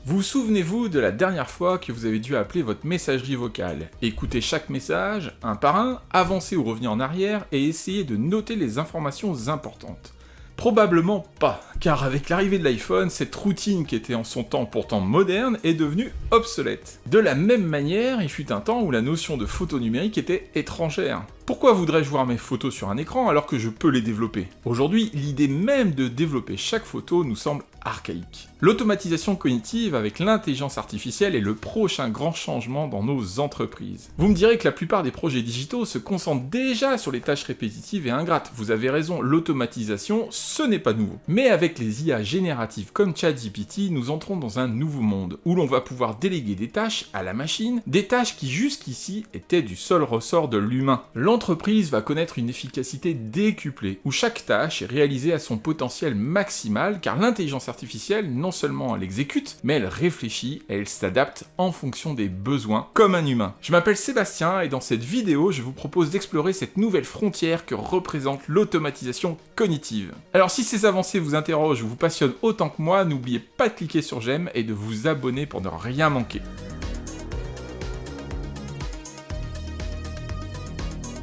Vous souvenez-vous de la dernière fois que vous avez dû appeler votre messagerie vocale, écouter chaque message, un par un, avancer ou revenir en arrière et essayer de noter les informations importantes? Probablement pas, car avec l'arrivée de l'iPhone, cette routine qui était en son temps pourtant moderne est devenue obsolète. De la même manière, il fut un temps où la notion de photo numérique était étrangère. Pourquoi voudrais-je voir mes photos sur un écran alors que je peux les développer? Aujourd'hui, l'idée même de développer chaque photo nous semble archaïque. L'automatisation cognitive avec l'intelligence artificielle est le prochain grand changement dans nos entreprises. Vous me direz que la plupart des projets digitaux se concentrent déjà sur les tâches répétitives et ingrates. Vous avez raison, l'automatisation, ce n'est pas nouveau. Mais avec les IA génératives comme ChatGPT, nous entrons dans un nouveau monde où l'on va pouvoir déléguer des tâches à la machine, des tâches qui jusqu'ici étaient du seul ressort de l'humain. L'entreprise va connaître une efficacité décuplée, où chaque tâche est réalisée à son potentiel maximal, car l'intelligence artificielle, non seulement elle exécute, mais elle réfléchit et elle s'adapte en fonction des besoins, comme un humain. Je m'appelle Sébastien et dans cette vidéo, je vous propose d'explorer cette nouvelle frontière que représente l'automatisation cognitive. Alors si ces avancées vous interrogent ou vous passionnent autant que moi, n'oubliez pas de cliquer sur j'aime et de vous abonner pour ne rien manquer.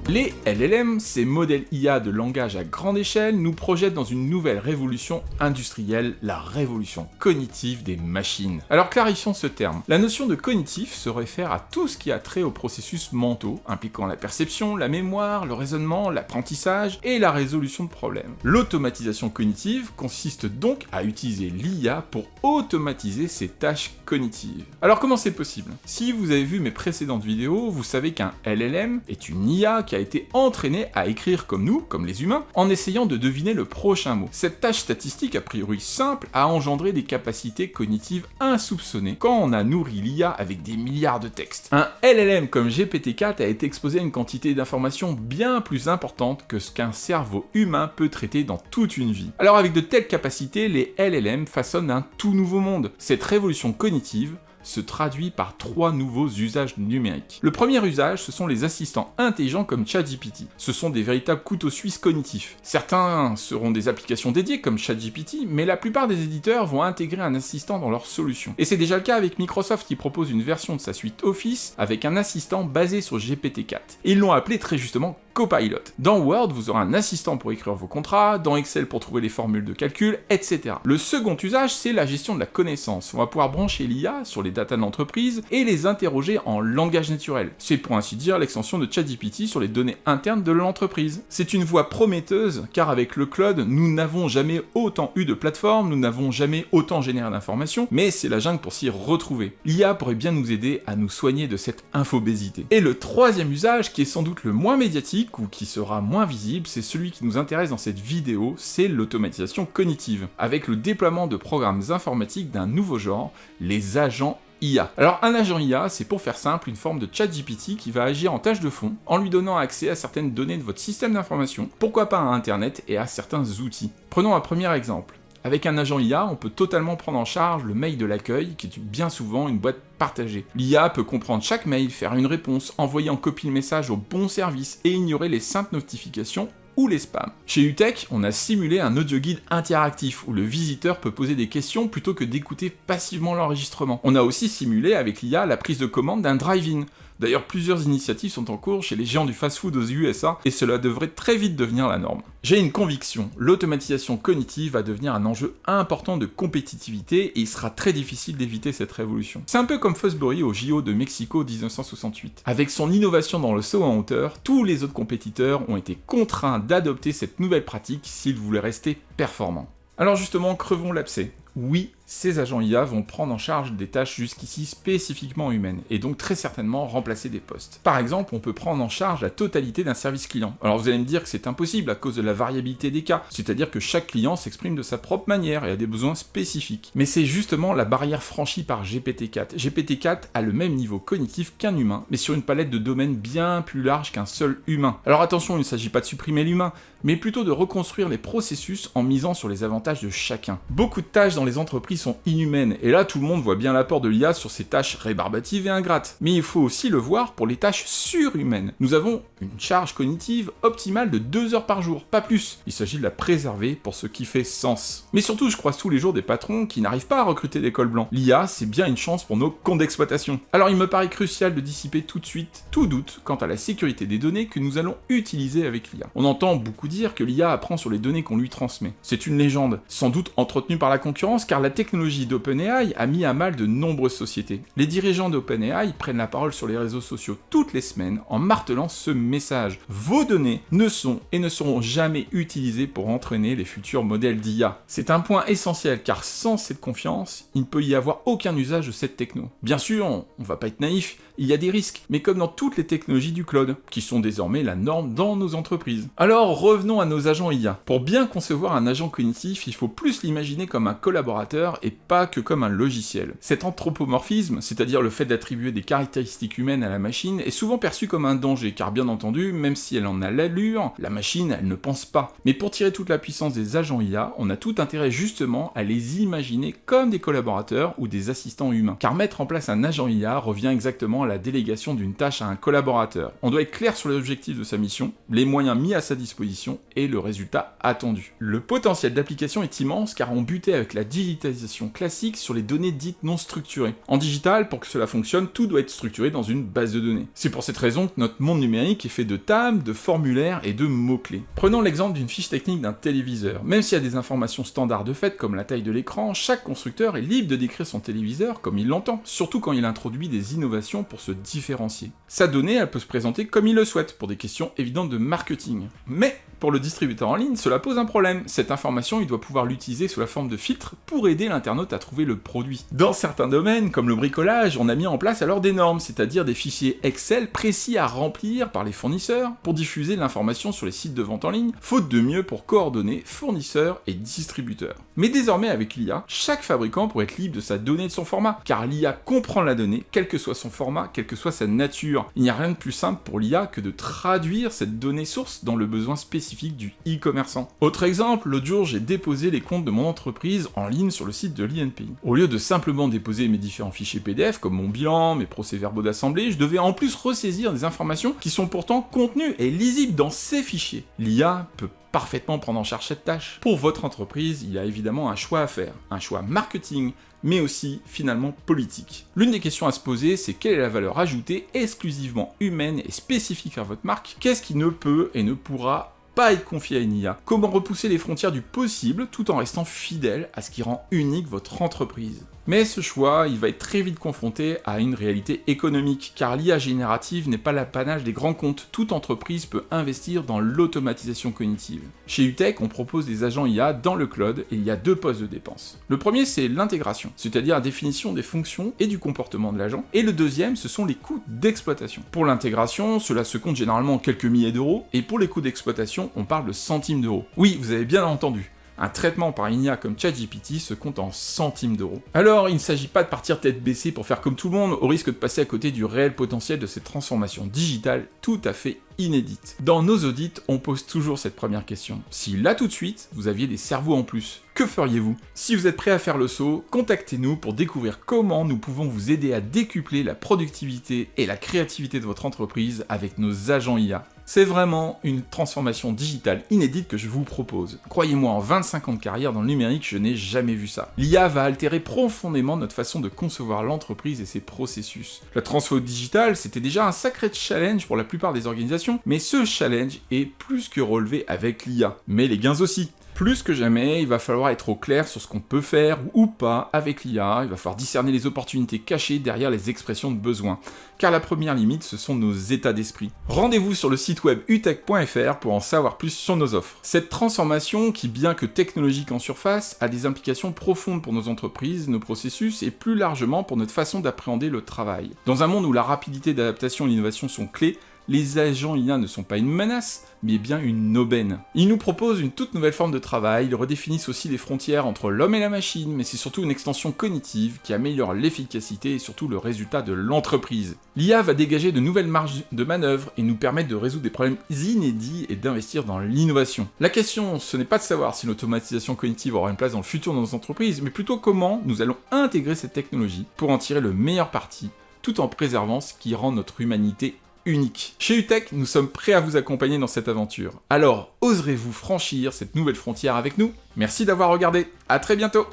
Les LLM, ces modèles IA de langage à grande échelle, nous projettent dans une nouvelle révolution industrielle, la révolution cognitive des machines. Alors clarifions ce terme. La notion de cognitif se réfère à tout ce qui a trait aux processus mentaux, impliquant la perception, la mémoire, le raisonnement, l'apprentissage et la résolution de problèmes. L'automatisation cognitive consiste donc à utiliser l'IA pour automatiser ces tâches cognitives. Alors comment c'est possible? Si vous avez vu mes précédentes vidéos, vous savez qu'un LLM est une IA qui a été entraîné à écrire comme nous, comme les humains, en essayant de deviner le prochain mot. Cette tâche statistique, a priori simple, a engendré des capacités cognitives insoupçonnées quand on a nourri l'IA avec des milliards de textes. Un LLM comme GPT-4 a été exposé à une quantité d'informations bien plus importante que ce qu'un cerveau humain peut traiter dans toute une vie. Alors avec de telles capacités, les LLM façonnent un tout nouveau monde. Cette révolution cognitive se traduit par 3 nouveaux usages numériques. Le premier usage, ce sont les assistants intelligents comme ChatGPT. Ce sont des véritables couteaux suisses cognitifs. Certains seront des applications dédiées comme ChatGPT, mais la plupart des éditeurs vont intégrer un assistant dans leur solution. Et c'est déjà le cas avec Microsoft qui propose une version de sa suite Office avec un assistant basé sur GPT-4. Et ils l'ont appelé très justement Copilot. Dans Word, vous aurez un assistant pour écrire vos contrats, dans Excel pour trouver les formules de calcul, etc. Le second usage, c'est la gestion de la connaissance. On va pouvoir brancher l'IA sur les data de l'entreprise et les interroger en langage naturel. C'est pour ainsi dire l'extension de ChatGPT sur les données internes de l'entreprise. C'est une voie prometteuse, car avec le cloud, nous n'avons jamais autant eu de plateformes, nous n'avons jamais autant généré d'informations, mais c'est la jungle pour s'y retrouver. L'IA pourrait bien nous aider à nous soigner de cette infobésité. Et le troisième usage, qui est sans doute le moins médiatique, ou qui sera moins visible, c'est celui qui nous intéresse dans cette vidéo, c'est l'automatisation cognitive, avec le déploiement de programmes informatiques d'un nouveau genre, les agents IA. Alors un agent IA, c'est pour faire simple une forme de ChatGPT qui va agir en tâche de fond, en lui donnant accès à certaines données de votre système d'information, pourquoi pas à Internet et à certains outils. Prenons un premier exemple. Avec un agent IA, on peut totalement prendre en charge le mail de l'accueil, qui est bien souvent une boîte partagée. L'IA peut comprendre chaque mail, faire une réponse, envoyer en copie le message au bon service et ignorer les simples notifications ou les spams. Chez UTech, on a simulé un audio guide interactif où le visiteur peut poser des questions plutôt que d'écouter passivement l'enregistrement. On a aussi simulé avec l'IA la prise de commande d'un drive-in. D'ailleurs, plusieurs initiatives sont en cours chez les géants du fast-food aux USA et cela devrait très vite devenir la norme. J'ai une conviction, l'automatisation cognitive va devenir un enjeu important de compétitivité et il sera très difficile d'éviter cette révolution. C'est un peu comme Fosbury au JO de Mexico 1968. Avec son innovation dans le saut en hauteur, tous les autres compétiteurs ont été contraints d'adopter cette nouvelle pratique s'ils voulaient rester performants. Alors justement, crevons l'abcès. Oui, ces agents IA vont prendre en charge des tâches jusqu'ici spécifiquement humaines, et donc très certainement remplacer des postes. Par exemple, on peut prendre en charge la totalité d'un service client. Alors vous allez me dire que c'est impossible à cause de la variabilité des cas, c'est-à-dire que chaque client s'exprime de sa propre manière et a des besoins spécifiques. Mais c'est justement la barrière franchie par GPT-4. GPT-4 a le même niveau cognitif qu'un humain, mais sur une palette de domaines bien plus large qu'un seul humain. Alors attention, il ne s'agit pas de supprimer l'humain, mais plutôt de reconstruire les processus en misant sur les avantages de chacun. Beaucoup de tâches dans les entreprises entreprises sont inhumaines, et là tout le monde voit bien l'apport de l'IA sur ces tâches rébarbatives et ingrates. Mais il faut aussi le voir pour les tâches surhumaines. Nous avons une charge cognitive optimale de 2 heures par jour, pas plus. Il s'agit de la préserver pour ce qui fait sens. Mais surtout, je croise tous les jours des patrons qui n'arrivent pas à recruter des cols blancs. L'IA, c'est bien une chance pour nos comptes d'exploitation. Alors il me paraît crucial de dissiper tout de suite tout doute quant à la sécurité des données que nous allons utiliser avec l'IA. On entend beaucoup dire que l'IA apprend sur les données qu'on lui transmet. C'est une légende, sans doute entretenue par la concurrence, car la technologie d'OpenAI a mis à mal de nombreuses sociétés. Les dirigeants d'OpenAI prennent la parole sur les réseaux sociaux toutes les semaines en martelant ce message. Vos données ne sont et ne seront jamais utilisées pour entraîner les futurs modèles d'IA. C'est un point essentiel, car sans cette confiance, il ne peut y avoir aucun usage de cette techno. Bien sûr, on va pas être naïf, il y a des risques, mais comme dans toutes les technologies du cloud, qui sont désormais la norme dans nos entreprises. Alors revenons à nos agents IA. Pour bien concevoir un agent cognitif, il faut plus l'imaginer comme un collaborateur et pas que comme un logiciel. Cet anthropomorphisme, c'est-à-dire le fait d'attribuer des caractéristiques humaines à la machine, est souvent perçu comme un danger, car bien entendu, même si elle en a l'allure, la machine, elle ne pense pas. Mais pour tirer toute la puissance des agents IA, on a tout intérêt justement à les imaginer comme des collaborateurs ou des assistants humains. Car mettre en place un agent IA revient exactement à la délégation d'une tâche à un collaborateur. On doit être clair sur l'objectif de sa mission, les moyens mis à sa disposition et le résultat attendu. Le potentiel d'application est immense car on butait avec la digitalisation classique sur les données dites non structurées. En digital, pour que cela fonctionne, tout doit être structuré dans une base de données. C'est pour cette raison que notre monde numérique est fait de tables, de formulaires et de mots-clés. Prenons l'exemple d'une fiche technique d'un téléviseur. Même s'il y a des informations standards de fait comme la taille de l'écran, chaque constructeur est libre de décrire son téléviseur comme il l'entend, surtout quand il introduit des innovations pour se différencier. Sa donnée, elle peut se présenter comme il le souhaite, pour des questions évidentes de marketing. Mais, pour le distributeur en ligne, cela pose un problème. Cette information, il doit pouvoir l'utiliser sous la forme de filtres pour aider l'internaute à trouver le produit. Dans certains domaines, comme le bricolage, on a mis en place alors des normes, c'est-à-dire des fichiers Excel précis à remplir par les fournisseurs pour diffuser l'information sur les sites de vente en ligne, faute de mieux pour coordonner fournisseurs et distributeurs. Mais désormais, avec l'IA, chaque fabricant pourrait être libre de sa donnée et de son format, car l'IA comprend la donnée, quel que soit son format, quelle que soit sa nature. Il n'y a rien de plus simple pour l'IA que de traduire cette donnée source dans le besoin spécifique du e-commerçant. Autre exemple, l'autre jour, j'ai déposé les comptes de mon entreprise en ligne sur le site de l'INPI. Au lieu de simplement déposer mes différents fichiers PDF, comme mon bilan, mes procès-verbaux d'assemblée, je devais en plus ressaisir des informations qui sont pourtant contenues et lisibles dans ces fichiers. L'IA peut parfaitement prendre en charge cette tâche. Pour votre entreprise, il y a évidemment un choix à faire, un choix marketing, mais aussi finalement politique. L'une des questions à se poser, c'est quelle est la valeur ajoutée exclusivement humaine et spécifique à votre marque? Qu'est-ce qui ne peut et ne pourra pas être confié à une IA? Comment repousser les frontières du possible tout en restant fidèle à ce qui rend unique votre entreprise? Mais ce choix, il va être très vite confronté à une réalité économique, car l'IA générative n'est pas l'apanage des grands comptes. Toute entreprise peut investir dans l'automatisation cognitive. Chez UTech, on propose des agents IA dans le cloud et il y a 2 postes de dépenses. Le premier, c'est l'intégration, c'est-à-dire la définition des fonctions et du comportement de l'agent, et le deuxième, ce sont les coûts d'exploitation. Pour l'intégration, cela se compte généralement en quelques milliers d'euros, et pour les coûts d'exploitation, on parle de centimes d'euros. Oui, vous avez bien entendu. Un traitement par une IA comme ChatGPT se compte en centimes d'euros. Alors, il ne s'agit pas de partir tête baissée pour faire comme tout le monde, au risque de passer à côté du réel potentiel de cette transformation digitale tout à fait inédite. Dans nos audits, on pose toujours cette première question. Si là tout de suite, vous aviez des cerveaux en plus, que feriez-vous? Si vous êtes prêt à faire le saut, contactez-nous pour découvrir comment nous pouvons vous aider à décupler la productivité et la créativité de votre entreprise avec nos agents IA. C'est vraiment une transformation digitale inédite que je vous propose. Croyez-moi, en 25 ans de carrière dans le numérique, je n'ai jamais vu ça. L'IA va altérer profondément notre façon de concevoir l'entreprise et ses processus. La transfo digitale, c'était déjà un sacré challenge pour la plupart des organisations, mais ce challenge est plus que relevé avec l'IA. Mais les gains aussi. Plus que jamais, il va falloir être au clair sur ce qu'on peut faire ou pas avec l'IA, il va falloir discerner les opportunités cachées derrière les expressions de besoin, car la première limite, ce sont nos états d'esprit. Rendez-vous sur le site web utech.fr pour en savoir plus sur nos offres. Cette transformation, qui bien que technologique en surface, a des implications profondes pour nos entreprises, nos processus et plus largement pour notre façon d'appréhender le travail. Dans un monde où la rapidité d'adaptation et l'innovation sont clés, Les agents IA ne sont pas une menace, mais bien une aubaine. Ils nous proposent une toute nouvelle forme de travail, ils redéfinissent aussi les frontières entre l'homme et la machine, mais c'est surtout une extension cognitive qui améliore l'efficacité et surtout le résultat de l'entreprise. L'IA va dégager de nouvelles marges de manœuvre et nous permettre de résoudre des problèmes inédits et d'investir dans l'innovation. La question, ce n'est pas de savoir si l'automatisation cognitive aura une place dans le futur de nos entreprises, mais plutôt comment nous allons intégrer cette technologie pour en tirer le meilleur parti, tout en préservant ce qui rend notre humanité unique. Chez UTech, nous sommes prêts à vous accompagner dans cette aventure. Alors, oserez-vous franchir cette nouvelle frontière avec nous? Merci d'avoir regardé, à très bientôt!